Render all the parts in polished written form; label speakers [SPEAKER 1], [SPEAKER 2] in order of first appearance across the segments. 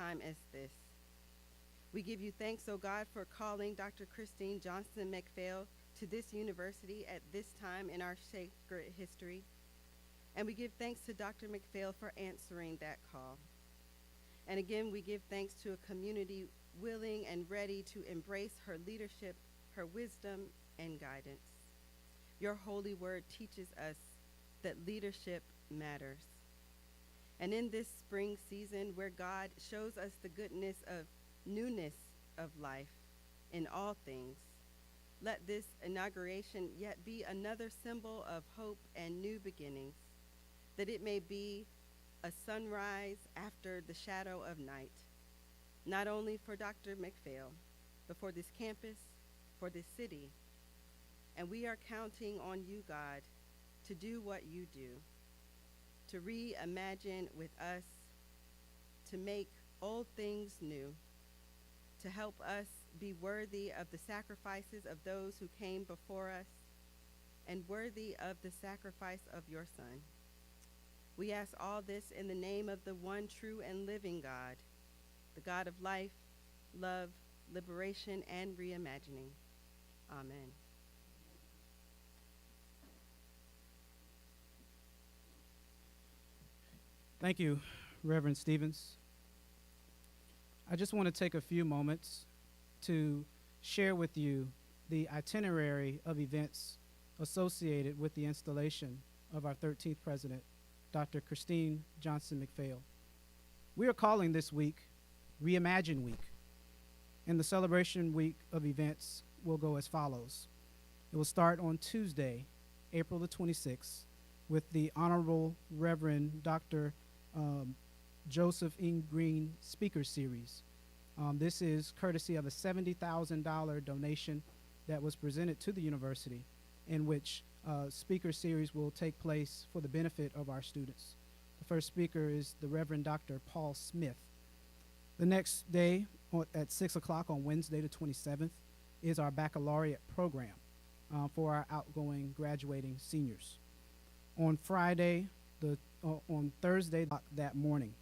[SPEAKER 1] time as this. We give you thanks, O God, for calling Dr. Christine Johnson Macphail to this university at this time in our sacred history. And we give thanks to Dr. Macphail for answering that call. And again, we give thanks to a community willing and ready to embrace her leadership, her wisdom, and guidance. Your holy word teaches us that leadership matters. And in this spring season where God shows us the goodness of newness of life in all things, let this inauguration yet be another symbol of hope and new beginnings, that it may be a sunrise after the shadow of night, not only for Dr. Macphail, but for this campus, for this city. And we are counting on you, God, to do what you do, to reimagine with us, to make old things new, to help us be worthy of the sacrifices of those who came before us and worthy of the sacrifice of your Son. We ask all this in the name of the one true and living God, the God of life, love, liberation, and reimagining. Amen.
[SPEAKER 2] Thank you, Reverend Stevens. I just want to take a few moments to share with you the itinerary of events associated with the installation of our 13th president, Dr. Christine Johnson Macphail. We are calling this week Reimagine Week, and the celebration week of events will go as follows. It will start on Tuesday, April the 26th, with the Honorable Reverend Dr. Joseph E. Green Speaker Series. This is courtesy of a $70,000 donation that was presented to the university, in which speaker series will take place for the benefit of our students. The first speaker is the Reverend Dr. Paul Smith. The next day at 6 o'clock on Wednesday the 27th is our baccalaureate program for our outgoing graduating seniors. On Thursday that morning.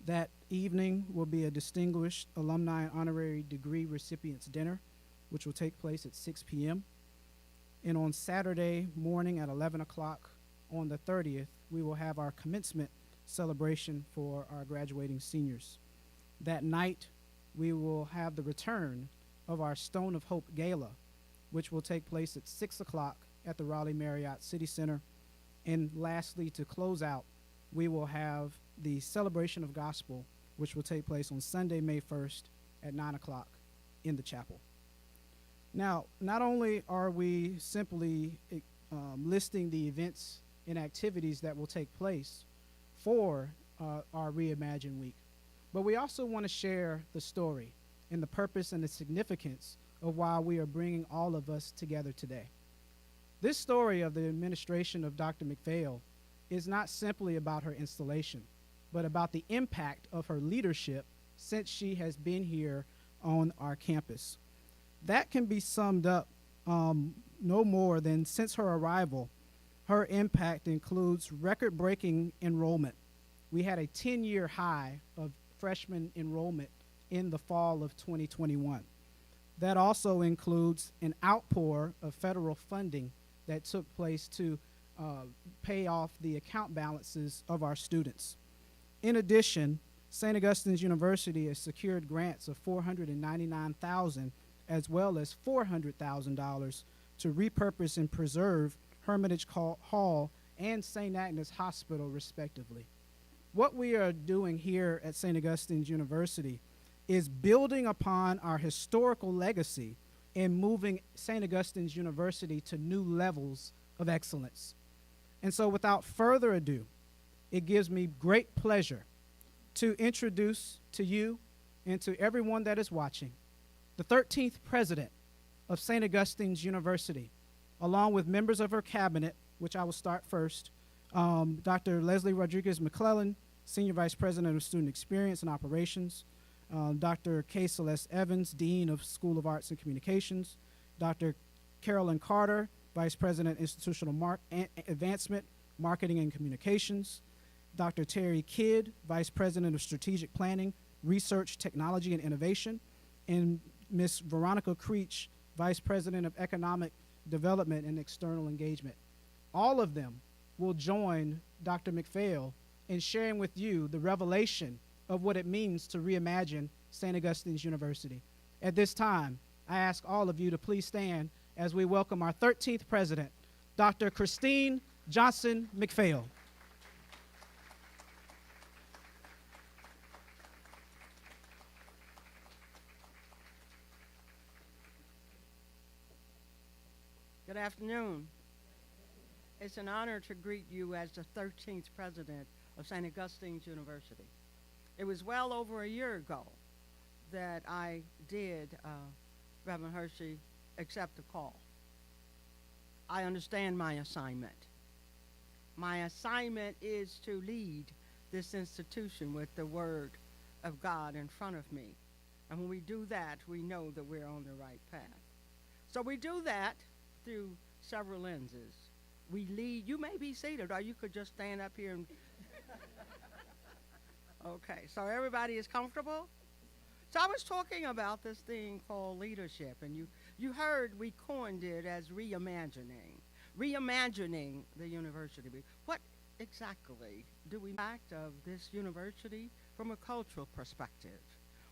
[SPEAKER 2] That evening will be a distinguished alumni honorary degree recipients dinner, which will take place at 6 p.m. And on Saturday morning at 11 o'clock on the 30th, we will have our commencement celebration for our graduating seniors. That night, we will have the return of our Stone of Hope Gala, which will take place at 6 o'clock at the Raleigh Marriott City Center. And lastly, to close out, we will have the Celebration of Gospel, which will take place on Sunday, May 1st at 9 o'clock in the chapel. Now, not only are we simply listing the events and activities that will take place for our Reimagine Week, but we also want to share the story and the purpose and the significance of why we are bringing all of us together today. This story of the administration of Dr. Macphail is not simply about her installation, but about the impact of her leadership since she has been here on our campus. That can be summed up no more than since her arrival, her impact includes record-breaking enrollment. We had a 10-year high of freshman enrollment in the fall of 2021. That also includes an outpour of federal funding that took place to pay off the account balances of our students. In addition, St. Augustine's University has secured grants of $499,000 as well as $400,000 to repurpose and preserve Hermitage Hall and St. Agnes Hospital, respectively. What we are doing here at St. Augustine's University is building upon our historical legacy and moving St. Augustine's University to new levels of excellence. And so without further ado, it gives me great pleasure to introduce to you and to everyone that is watching the 13th president of St. Augustine's University, along with members of her cabinet, which I will start first, Dr. Leslie Rodriguez McClellan, Senior Vice President of Student Experience and Operations, Dr. K. Celeste Evans, Dean of School of Arts and Communications, Dr. Carolyn Carter, Vice President, Institutional Advancement, Marketing and Communications, Dr. Terry Kidd, Vice President of Strategic Planning, Research, Technology, and Innovation, and Ms. Veronica Creech, Vice President of Economic Development and External Engagement. All of them will join Dr. Macphail in sharing with you the revelation of what it means to reimagine St. Augustine's University. At this time, I ask all of you to please stand as we welcome our 13th president, Dr. Christine Johnson Macphail.
[SPEAKER 3] Good afternoon. It's an honor to greet you as the 13th president of St. Augustine's University. It was well over a year ago that I did, Reverend Hershey, accept the call. I understand my assignment. My assignment is to lead this institution with the Word of God in front of me. And when we do that, we know that we're on the right path. So we do that through several lenses. We lead, you may be seated, or you could just stand up here and okay, so everybody is comfortable? So I was talking about this thing called leadership, and you heard we coined it as reimagining the university. What exactly do we act of this university from a cultural perspective?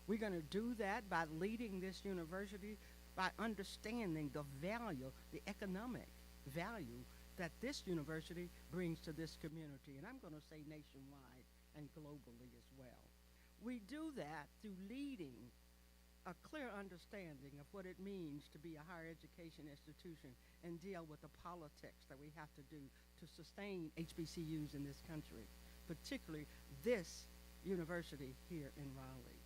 [SPEAKER 3] We're going to do that by leading this university by understanding the value, the economic value that this university brings to this community, and I'm going to say nationwide and globally as well. We do that through leading a clear understanding of what it means to be a higher education institution and deal with the politics that we have to do to sustain HBCUs in this country, particularly this university here in Raleigh.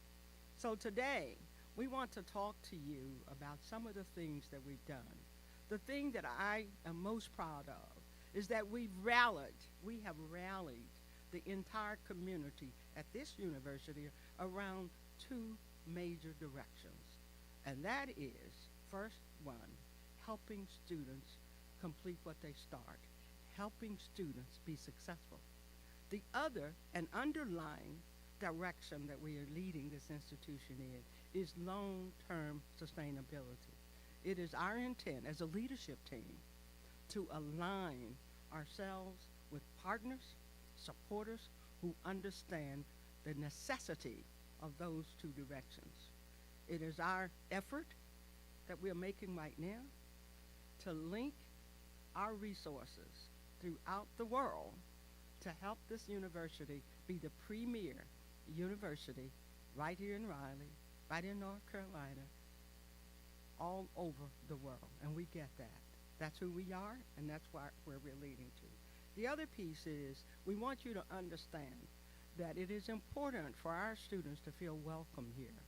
[SPEAKER 3] So today, we want to talk to you about some of the things that we've done. The thing that I am most proud of is that we have rallied the entire community at this university around two major directions. And that is, first one, helping students complete what they start, helping students be successful. The other, an underlying direction that we are leading this institution in, is long-term sustainability. It is our intent as a leadership team to align ourselves with partners, supporters who understand the necessity of those two directions. It is our effort that we are making right now to link our resources throughout the world to help this university be the premier university right here in Raleigh, right in North Carolina, all over the world. And we get that. That's who we are, and that's where we're leading to. The other piece is we want you to understand that it is important for our students to feel welcome here.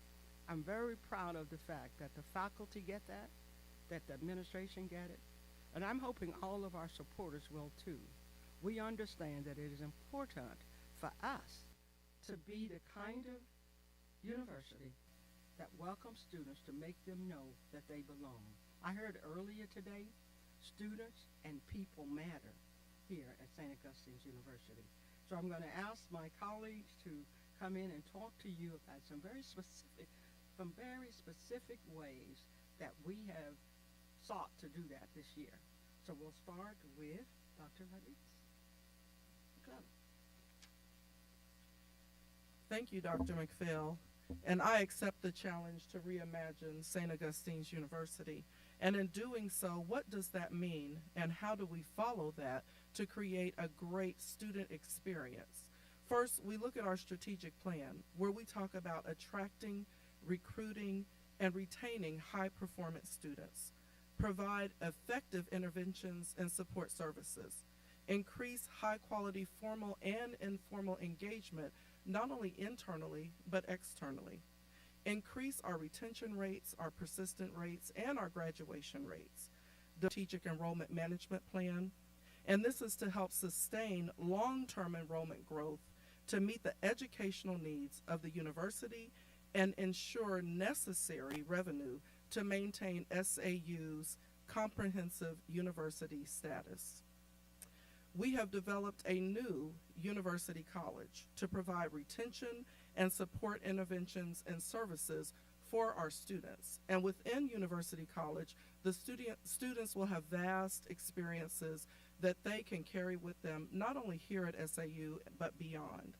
[SPEAKER 3] I'm very proud of the fact that the faculty get that the administration get it, and I'm hoping all of our supporters will too. We understand that it is important for us to be the kind of university that welcomes students to make them know that they belong. I heard earlier today, students and people matter here at St. Augustine's University. So I'm going to ask my colleagues to come in and talk to you about some very specific ways that we have sought to do that this year. So we'll start with Dr. Ladis.
[SPEAKER 4] Thank you, Dr. Macphail. And I accept the challenge to reimagine St. Augustine's University. And in doing so, what does that mean, and how do we follow that to create a great student experience? First, we look at our strategic plan, where we talk about attracting, recruiting, and retaining high-performance students, provide effective interventions and support services, increase high-quality formal and informal engagement, not only internally, but externally, increase our retention rates, our persistent rates, and our graduation rates, the strategic enrollment management plan, and this is to help sustain long-term enrollment growth to meet the educational needs of the university and ensure necessary revenue to maintain SAU's comprehensive university status. We have developed a new university college to provide retention and support interventions and services for our students. And within University College, the students will have vast experiences that they can carry with them, not only here at SAU, but beyond.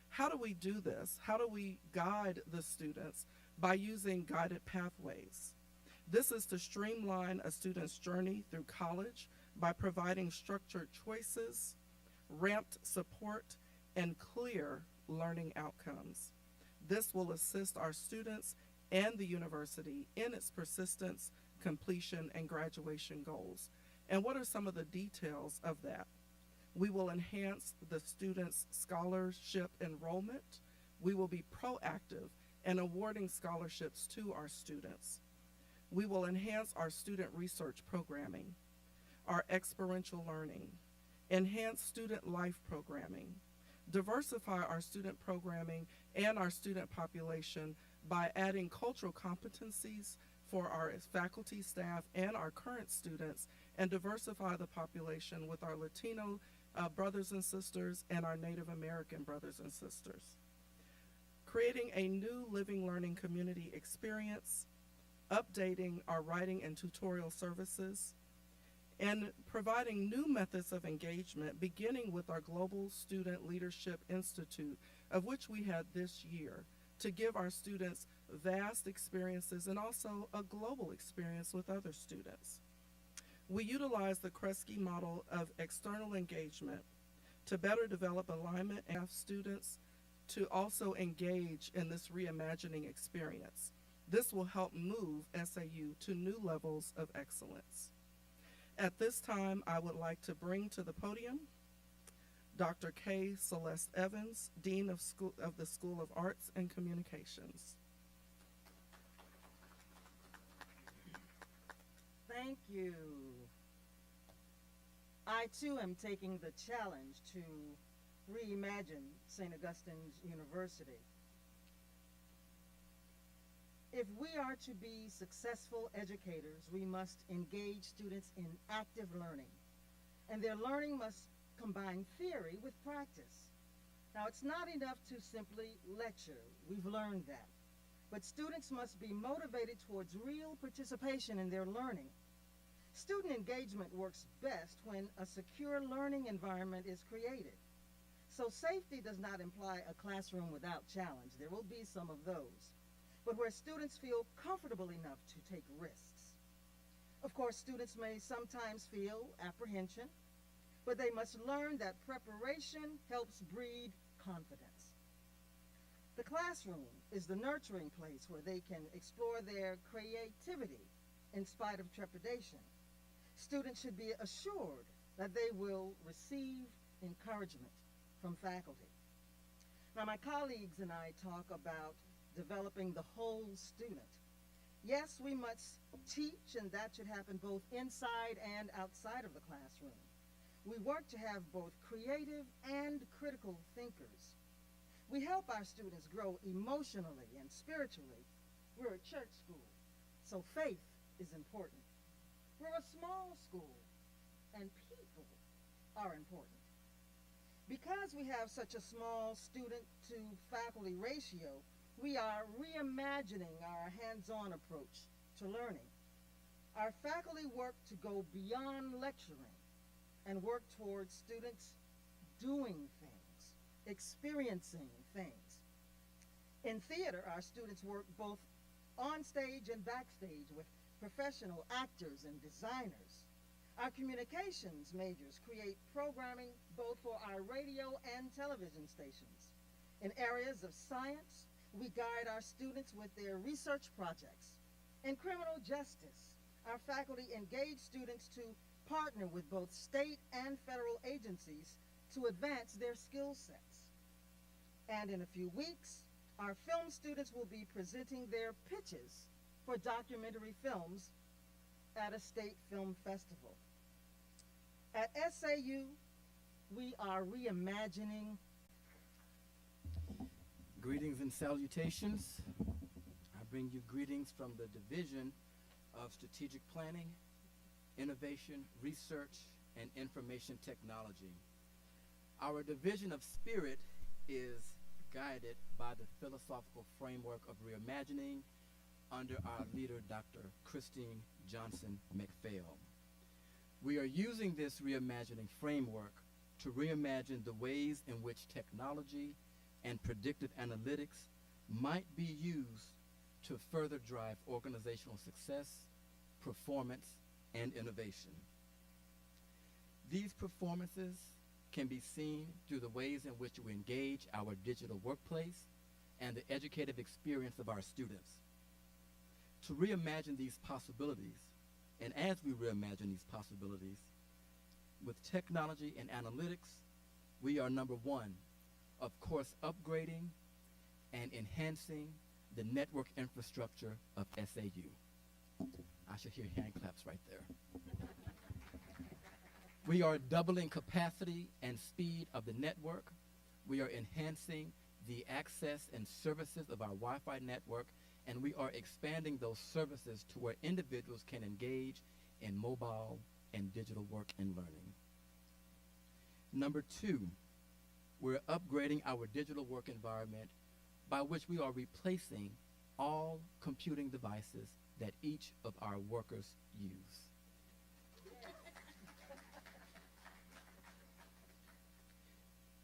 [SPEAKER 4] How do we do this? How do we guide the students? By using guided pathways. This is to streamline a student's journey through college by providing structured choices, ramped support, and clear learning outcomes. This will assist our students and the university in its persistence, completion, and graduation goals. And what are some of the details of that? We will enhance the students' scholarship enrollment. We will be proactive in awarding scholarships to our students. We will enhance our student research programming, our experiential learning, enhance student life programming, diversify our student programming and our student population by adding cultural competencies for our faculty, staff, and our current students, and diversify the population with our Latino brothers and sisters and our Native American brothers and sisters. Creating a new living learning community experience, updating our writing and tutorial services, and providing new methods of engagement, beginning with our Global Student Leadership Institute, of which we had this year, to give our students vast experiences and also a global experience with other students. We utilize the Kresge model of external engagement to better develop alignment and have students to also engage in this reimagining experience. This will help move SAU to new levels of excellence. At this time, I would like to bring to the podium Dr. K. Celeste Evans, Dean of the School of Arts and Communications.
[SPEAKER 5] Thank you. I too am taking the challenge to reimagine St. Augustine's University. If we are to be successful educators, we must engage students in active learning, and their learning must combine theory with practice. Now, it's not enough to simply lecture. We've learned that. But students must be motivated towards real participation in their learning. Student engagement works best when a secure learning environment is created. So safety does not imply a classroom without challenge. There will be some of those, but where students feel comfortable enough to take risks. Of course, students may sometimes feel apprehension, but they must learn that preparation helps breed confidence. The classroom is the nurturing place where they can explore their creativity in spite of trepidation. Students should be assured that they will receive encouragement from faculty. Now, my colleagues and I talk about developing the whole student. Yes, we must teach, and that should happen both inside and outside of the classroom. We work to have both creative and critical thinkers. We help our students grow emotionally and spiritually. We're a church school, so faith is important. We're a small school, and people are important. Because we have such a small student-to-faculty ratio, we are reimagining our hands-on approach to learning. Our faculty work to go beyond lecturing and work towards students doing things, experiencing things. In theater, our students work both on stage and backstage with professional actors and designers. Our communications majors create programming both for our radio and television stations. In areas of science, we guide our students with their research projects. In criminal justice, our faculty engage students to partner with both state and federal agencies to advance their skill sets. And in a few weeks, our film students will be presenting their pitches for documentary films at a state film festival. At SAU, we are reimagining.
[SPEAKER 6] Greetings and salutations. I bring you greetings from the Division of Strategic Planning, Innovation, Research, and Information Technology. Our division of Spirit is guided by the philosophical framework of reimagining under our leader, Dr. Christine Johnson Macphail. We are using this reimagining framework to reimagine the ways in which technology and predictive analytics might be used to further drive organizational success, performance, and innovation. These performances can be seen through the ways in which we engage our digital workplace and the educative experience of our students. To reimagine these possibilities, and as we reimagine these possibilities, with technology and analytics, we are number one, of course, upgrading and enhancing the network infrastructure of SAU. I should hear hand claps right there. We are doubling capacity and speed of the network. We are enhancing the access and services of our Wi-Fi network, and we are expanding those services to where individuals can engage in mobile and digital work and learning. Number two, we're upgrading our digital work environment by which we are replacing all computing devices that each of our workers use.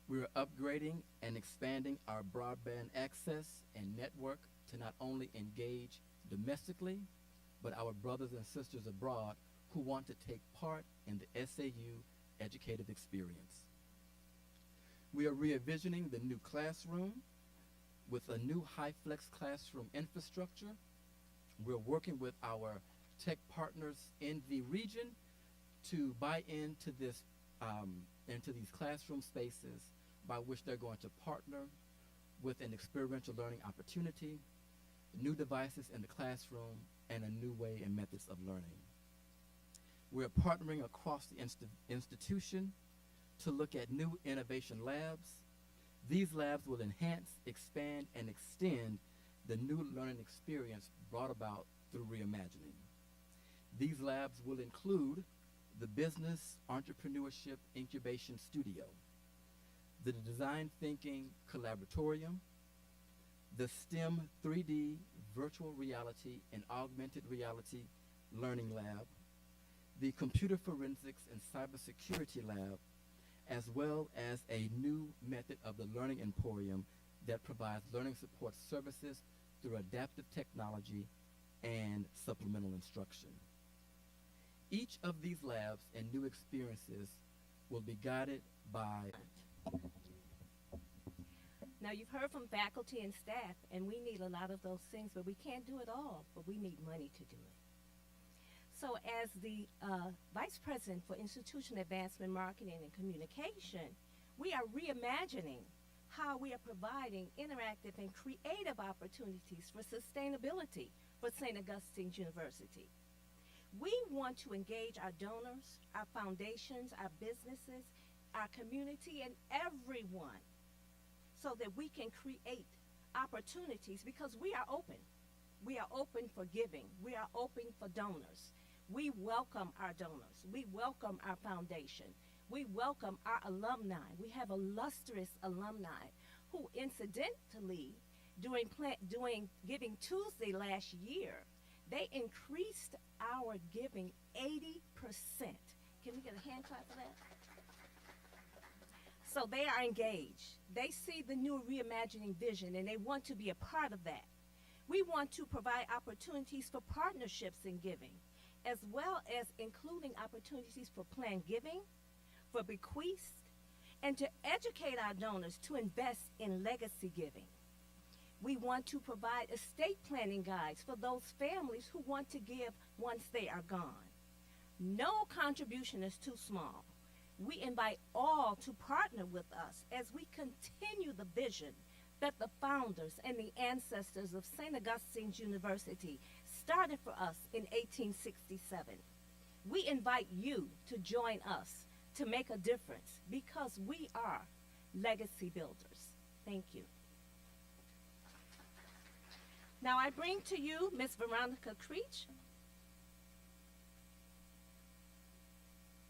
[SPEAKER 6] We're upgrading and expanding our broadband access and network to not only engage domestically, but our brothers and sisters abroad who want to take part in the SAU educative experience. We are re-envisioning the new classroom with a new high-flex classroom infrastructure. We're working with our tech partners in the region to buy into this, into these classroom spaces by which they're going to partner with an experiential learning opportunity, new devices in the classroom, and a new way and methods of learning. We're partnering across the institution to look at new innovation labs. These labs will enhance, expand, and extend the new learning experience brought about through reimagining. These labs will include the Business Entrepreneurship Incubation Studio, the Design Thinking Collaboratorium, the STEM 3D Virtual Reality and Augmented Reality Learning Lab, the Computer Forensics and Cybersecurity Lab, as well as a new method of the Learning Emporium that provides learning support services through adaptive technology and supplemental instruction. Each of these labs and new experiences will be guided by.
[SPEAKER 7] Now, you've heard from faculty and staff, and we need a lot of those things, but we can't do it all, but we need money to do it. So as the Vice President for Institution Advancement Marketing and Communication, we are reimagining how we are providing interactive and creative opportunities for sustainability for St. Augustine's University. We want to engage our donors, our foundations, our businesses, our community, and everyone so that we can create opportunities because we are open. We are open for giving. We are open for donors. We welcome our donors. We welcome our foundation. We welcome our alumni. We have illustrious alumni who incidentally, during Giving Tuesday last year, they increased our giving 80%. Can we get a hand clap for that? So they are engaged. They see the new reimagining vision and they want to be a part of that. We want to provide opportunities for partnerships in giving, as well as including opportunities for planned giving, for bequests, and to educate our donors to invest in legacy giving. We want to provide estate planning guides for those families who want to give once they are gone. No contribution is too small. We invite all to partner with us as we continue the vision that the founders and the ancestors of St. Augustine's University started for us in 1867. We invite you to join us to make a difference because we are legacy builders. Thank you. Now I bring to you Ms. Veronica Creech.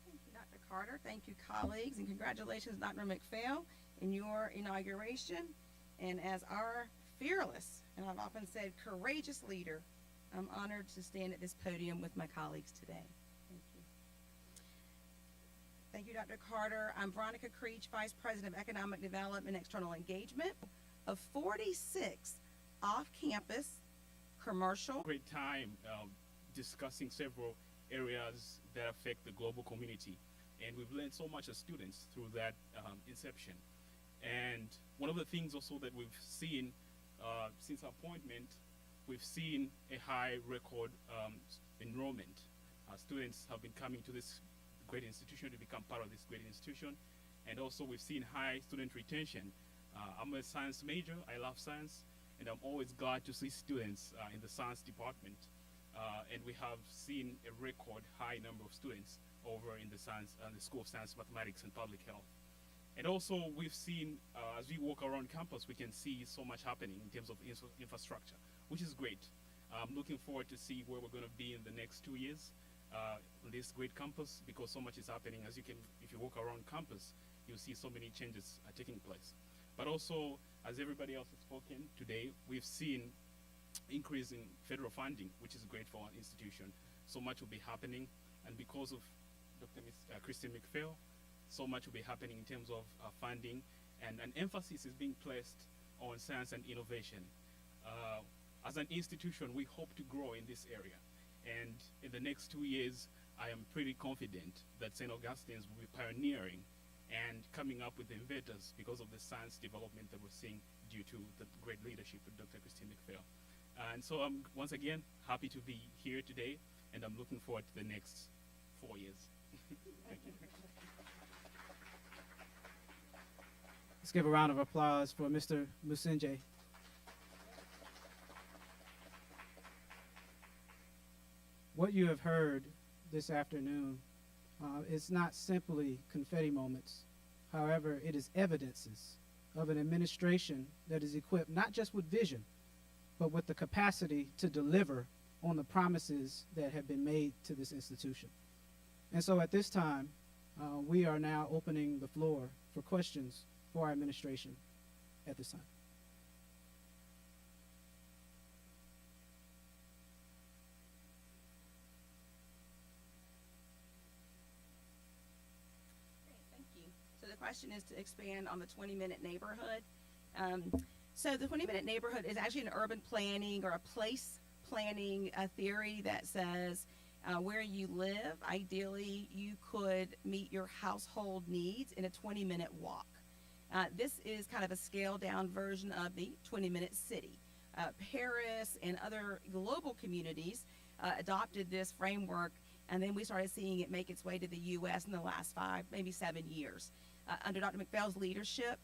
[SPEAKER 7] Thank you, Dr.
[SPEAKER 8] Carter. Thank you, colleagues, and congratulations, Dr. Macphail, in your inauguration. And as our fearless, and I've often said courageous leader, I'm honored to stand at this podium with my colleagues today. Thank you. Thank you, Dr. Carter. I'm Veronica Creech, Vice President of Economic Development and External Engagement of 46 off-campus commercial.
[SPEAKER 9] Great time discussing several areas that affect the global community. And we've learned so much as students through that inception. And one of the things also that we've seen since our appointment, we've seen a high record enrollment. Students have been coming to this great institution to become part of this great institution. And also we've seen high student retention. I'm a science major, I love science, and I'm always glad to see students in the science department. And we have seen a record high number of students over in the School of Science, Mathematics, and Public Health. And also we've seen, as we walk around campus, we can see so much happening in terms of infrastructure, which is great. I'm looking forward to see where we're going to be in the next 2 years on this great campus, because so much is happening. If you walk around campus, you'll see so many changes taking place. But also, as everybody else has spoken today, we've seen increase in federal funding, which is great for our institution. So much will be happening, and because of Dr. Christine Macphail, so much will be happening in terms of funding, and an emphasis is being placed on science and innovation. As an institution, we hope to grow in this area, and in the next 2 years, I am pretty confident that St. Augustine's will be pioneering and coming up with innovators because of the science development that we're seeing due to the great leadership of Dr. Christine Macphail. And so I'm once again happy to be here today, and I'm looking forward to the next 4 years. Thank you.
[SPEAKER 2] Let's give a round of applause for Mr. Musenje. What you have heard this afternoon is not simply confetti moments. However, it is evidences of an administration that is equipped not just with vision, but with the capacity to deliver on the promises that have been made to this institution. And so at this time, we are now opening the floor for questions for our administration at this time.
[SPEAKER 8] Thank you. So the question is to expand on the 20-minute neighborhood. So the 20-minute neighborhood is actually an urban planning or a place planning theory that says where you live, ideally you could meet your household needs in a 20-minute walk. This is kind of a scaled down version of the 20-minute city. Paris and other global communities adopted this framework, and then we started seeing it make its way to the U.S. in the last 5, maybe 7 years. Under Dr. Macphail's leadership,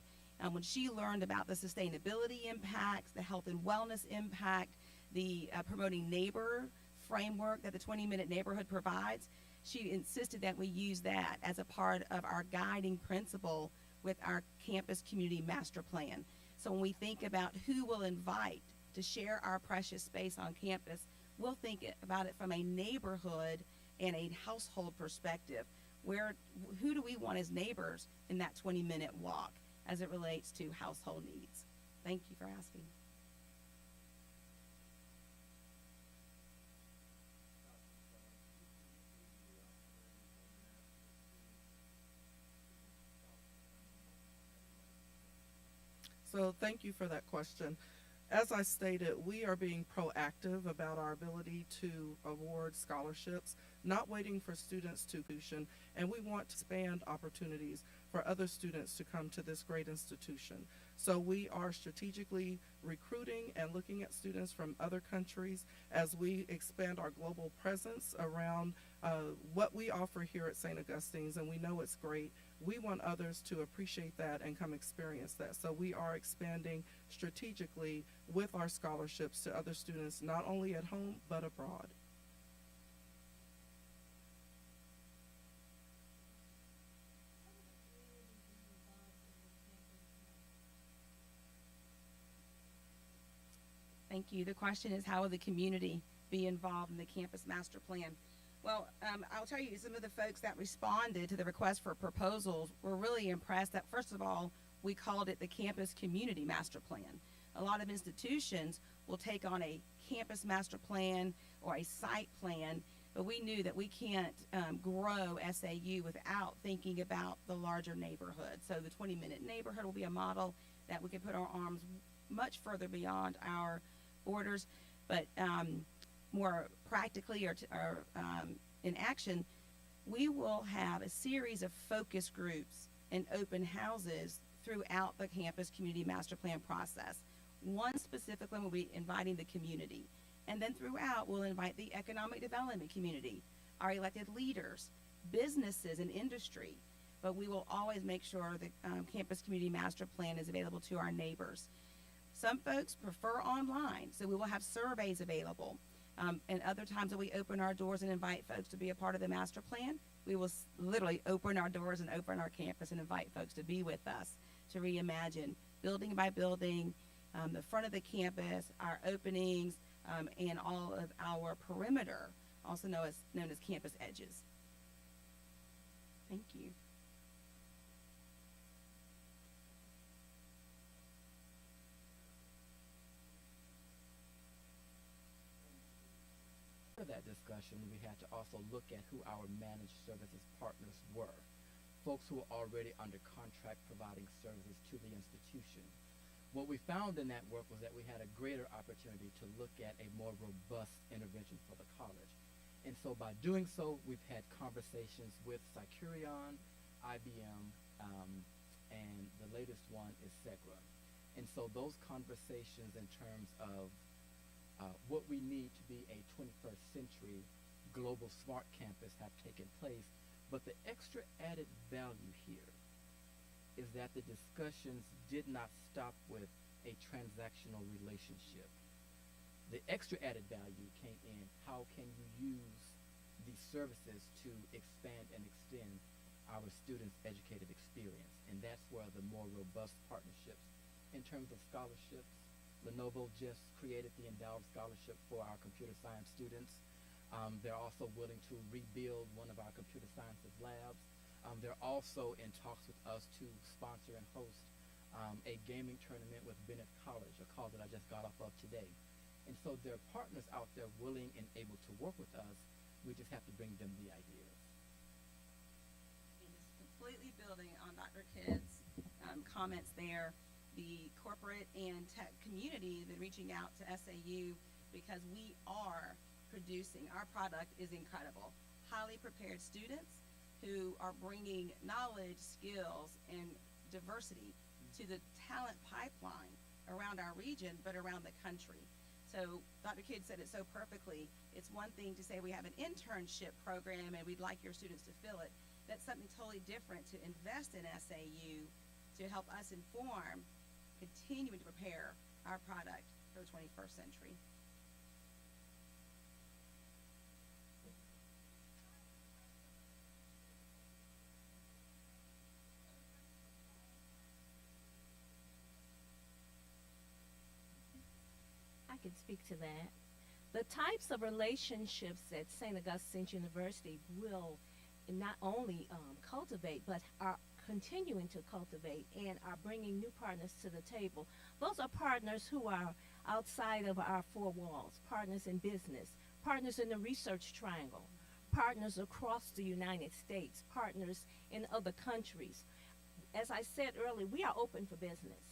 [SPEAKER 8] when she learned about the sustainability impacts, the health and wellness impact, the promoting neighbor framework that the 20-minute neighborhood provides, she insisted that we use that as a part of our guiding principle with our campus community master plan. So when we think about who we'll invite to share our precious space on campus, we'll think about it from a neighborhood and a household perspective. Who do we want as neighbors in that 20-minute walk as it relates to household needs? Thank you for asking.
[SPEAKER 4] So thank you for that question. As I stated, we are being proactive about our ability to award scholarships, not waiting for students to tuition, and we want to expand opportunities for other students to come to this great institution. So we are strategically recruiting and looking at students from other countries as we expand our global presence around what we offer here at St. Augustine's, and we know it's great. We want others to appreciate that and come experience that. So we are expanding strategically with our scholarships to other students, not only at home, but abroad. Thank you. The question is, how will the community be involved in the campus master plan?
[SPEAKER 8] Well, I'll tell you, some of the folks that responded to the request for proposals were really impressed that, first of all, we called it the Campus Community Master Plan. A lot of institutions will take on a campus master plan or a site plan, but we knew that we can't grow SAU without thinking about the larger neighborhood. So the 20-minute neighborhood will be a model that we can put our arms much further beyond our borders, but more practically or in action, we will have a series of focus groups and open houses throughout the campus community master plan process. One specific one will be inviting the community, and then throughout we'll invite the economic development community, our elected leaders, businesses and industry, but we will always make sure the campus community master plan is available to our neighbors. Some folks prefer online, so we will have surveys available. And other times that we open our doors and invite folks to be a part of the master plan, we will literally open our doors and open our campus and invite folks to be with us to reimagine building by building, the front of the campus, our openings, and all of our perimeter, also known as campus edges. Thank you.
[SPEAKER 6] For that discussion, we had to also look at who our managed services partners were, folks who were already under contract providing services to the institution. What we found in that work was that we had a greater opportunity to look at a more robust intervention for the college. And so by doing so, we've had conversations with Cycurion, IBM, and the latest one is Segra. And so those conversations in terms of what we need to be a 21st century global smart campus have taken place. But the extra added value here is that the discussions did not stop with a transactional relationship. The extra added value came in, how can you use these services to expand and extend our students' educative experience? And that's where the more robust partnerships in terms of scholarships. Lenovo just created the Endowed Scholarship for our computer science students. They're also willing to rebuild one of our computer sciences labs. They're also in talks with us to sponsor and host a gaming tournament with Bennett College, a call that I just got off of today. And so there are partners out there willing and able to work with us. We just have to bring them the ideas.
[SPEAKER 8] And just completely building on Dr. Kidd's comments there, the corporate and tech community have been reaching out to SAU because we are producing, our product is incredible. Highly prepared students who are bringing knowledge, skills, and diversity to the talent pipeline around our region, but around the country. So Dr. Kidd said it so perfectly. It's one thing to say we have an internship program and we'd like your students to fill it. That's something totally different to invest in SAU to help us inform, continuing to prepare our product for the 21st century.
[SPEAKER 7] I can speak to that. The types of relationships that St. Augustine's University will not only cultivate, but are continuing to cultivate and are bringing new partners to the table. Those are partners who are outside of our four walls, partners in business, partners in the research triangle, partners across the United States, partners in other countries. As I said earlier, we are open for business.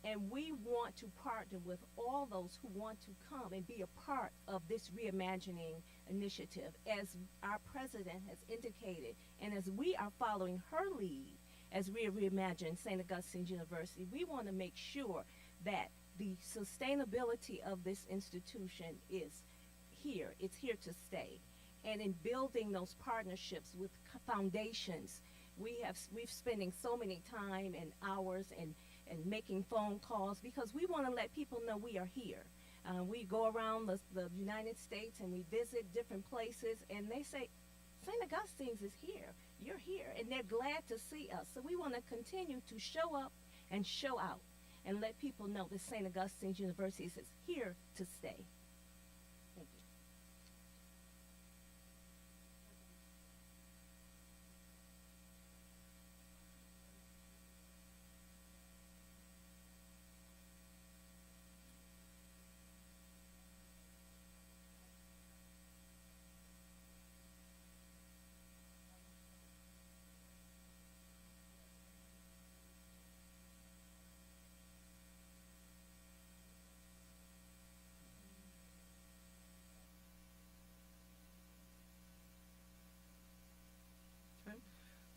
[SPEAKER 7] And we want to partner with all those who want to come and be a part of this reimagining initiative. As our president has indicated, and as we are following her lead, as we reimagine St. Augustine's University, we want to make sure that the sustainability of this institution is here. It's here to stay. And in building those partnerships with foundations, we've spending so many time and hours and making phone calls because we want to let people know we are here. We go around the United States and we visit different places and they say, St. Augustine's is here, you're here, and they're glad to see us. So we want to continue to show up and show out and let people know that St. Augustine's University is here to stay. Thank you.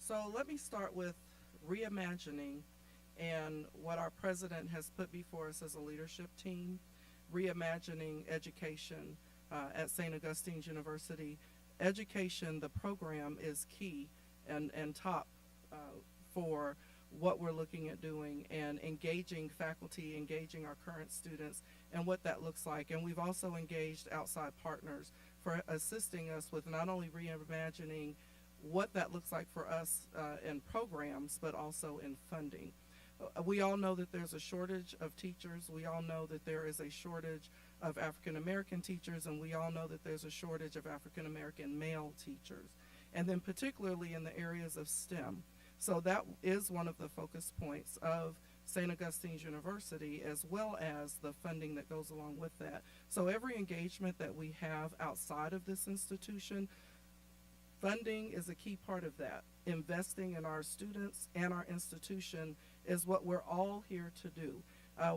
[SPEAKER 4] So let me start with reimagining and what our president has put before us as a leadership team. Reimagining education at St. Augustine's University. Education, the program, is key and top for what we're looking at doing and engaging faculty, engaging our current students, and what that looks like. And we've also engaged outside partners for assisting us with not only reimagining what that looks like for us in programs, but also in funding. We all know that there's a shortage of teachers. We all know that there is a shortage of African American teachers, and we all know that there's a shortage of African American male teachers, and then particularly in the areas of STEM. So that is one of the focus points of St. Augustine's University, as well as the funding that goes along with that. So every engagement that we have outside of this institution, funding is a key part of that. Investing in our students and our institution is what we're all here to do.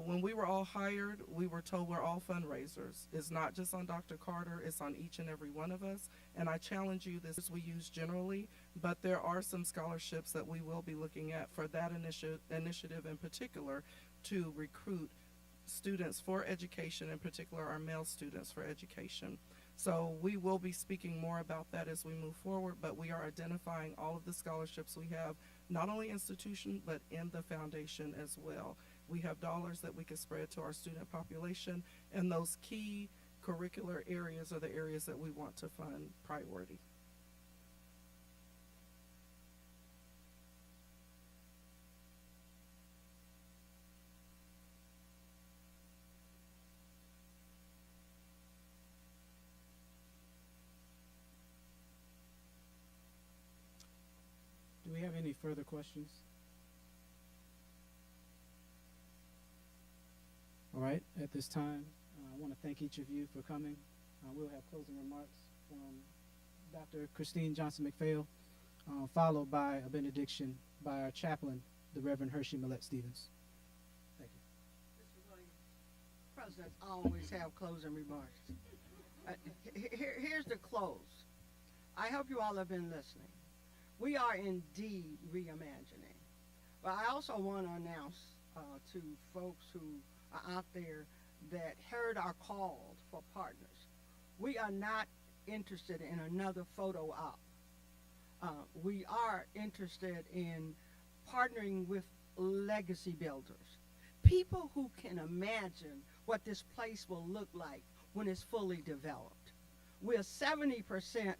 [SPEAKER 4] When we were all hired, we were told we're all fundraisers. It's not just on Dr. Carter, it's on each and every one of us. And I challenge you, this we use generally, but there are some scholarships that we will be looking at for that initiative in particular to recruit students for education, in particular our male students for education. So we will be speaking more about that as we move forward, but we are identifying all of the scholarships we have, not only institution, but in the foundation as well. We have dollars that we can spread to our student population, and those key curricular areas are the areas that we want to fund priority.
[SPEAKER 2] Do we have any further questions? All right, at this time, I want to thank each of you for coming. We'll have closing remarks from Dr. Christine Johnson Macphail, followed by a benediction by our chaplain, the Reverend Hershey Millette Stevens. Thank you.
[SPEAKER 3] Mr. Williams, presidents always have closing remarks. Here's the close. I hope you all have been listening. We are indeed reimagining. But I also want to announce to folks who are out there that heard our call for partners. We are not interested in another photo op. We are interested in partnering with legacy builders, people who can imagine what this place will look like when it's fully developed. We're 70%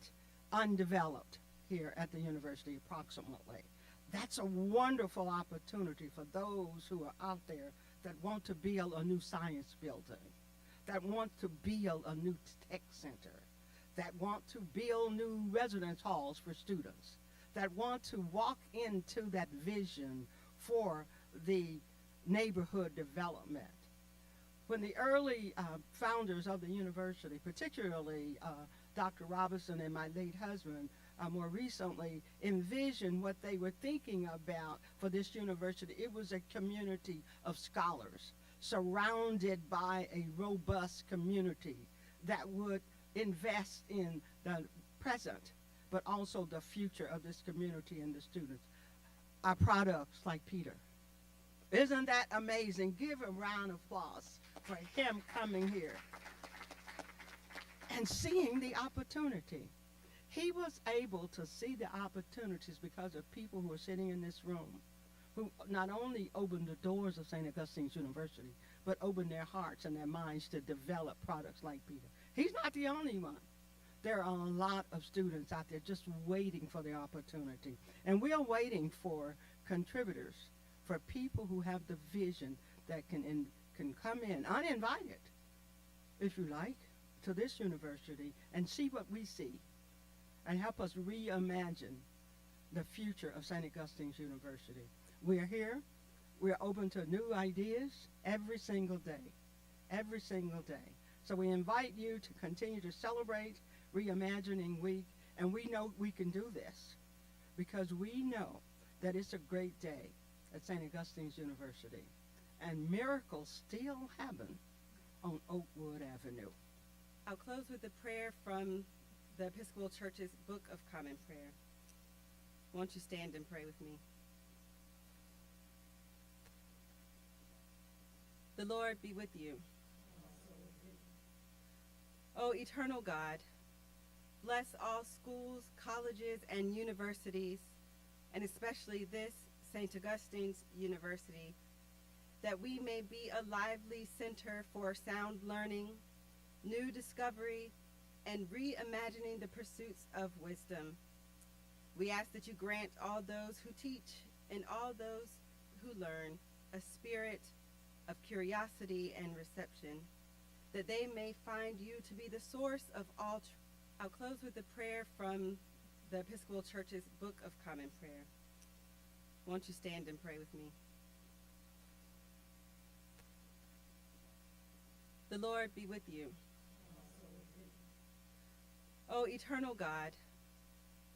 [SPEAKER 3] undeveloped here at the university, approximately. That's a wonderful opportunity for those who are out there that want to build a new science building, that want to build a new tech center, that want to build new residence halls for students, that want to walk into that vision for the neighborhood development. When the early founders of the university, particularly Dr. Robinson and my late husband, more recently envisioned what they were thinking about for this university, it was a community of scholars surrounded by a robust community that would invest in the present, but also the future of this community and the students. Our products like Peter. Isn't that amazing? Give a round of applause for him coming here and seeing the opportunity. He was able to see the opportunities because of people who are sitting in this room, who not only opened the doors of St. Augustine's University, but opened their hearts and their minds to develop products like Peter. He's not the only one. There are a lot of students out there just waiting for the opportunity. And we are waiting for contributors, for people who have the vision that can come in uninvited, if you like, to this university and see what we see and help us reimagine the future of St. Augustine's University. We are here. We are open to new ideas every single day, every single day. So we invite you to continue to celebrate Reimagining Week, and we know we can do this because we know that it's a great day at St. Augustine's University, and miracles still happen on Oakwood Avenue.
[SPEAKER 1] I'll close with a prayer from the Episcopal Church's Book of Common Prayer. Won't you stand and pray with me? The Lord be with you. O eternal God, bless all schools, colleges, and universities, and especially this St. Augustine's University, that we may be a lively center for sound learning, new discovery, and reimagining the pursuits of wisdom. We ask that you grant all those who teach and all those who learn a spirit of curiosity and reception, that they may find you to be the source of all truth. I'll close with a prayer from the Episcopal Church's Book of Common Prayer. Won't you stand and pray with me? The Lord be with you. O eternal God,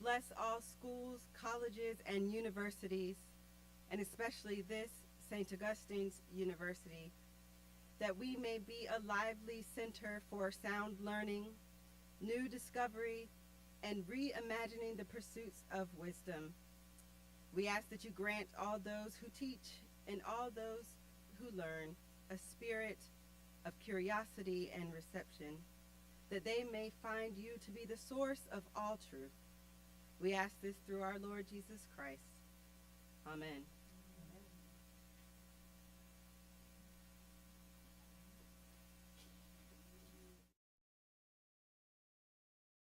[SPEAKER 1] bless all schools, colleges, and universities, and especially this St. Augustine's University, that we may be a lively center for sound learning, new discovery, and reimagining the pursuits of wisdom. We ask that you grant all those who teach and all those who learn a spirit of curiosity and reception, that they may find you to be the source of all truth. We ask this through our Lord Jesus Christ. Amen.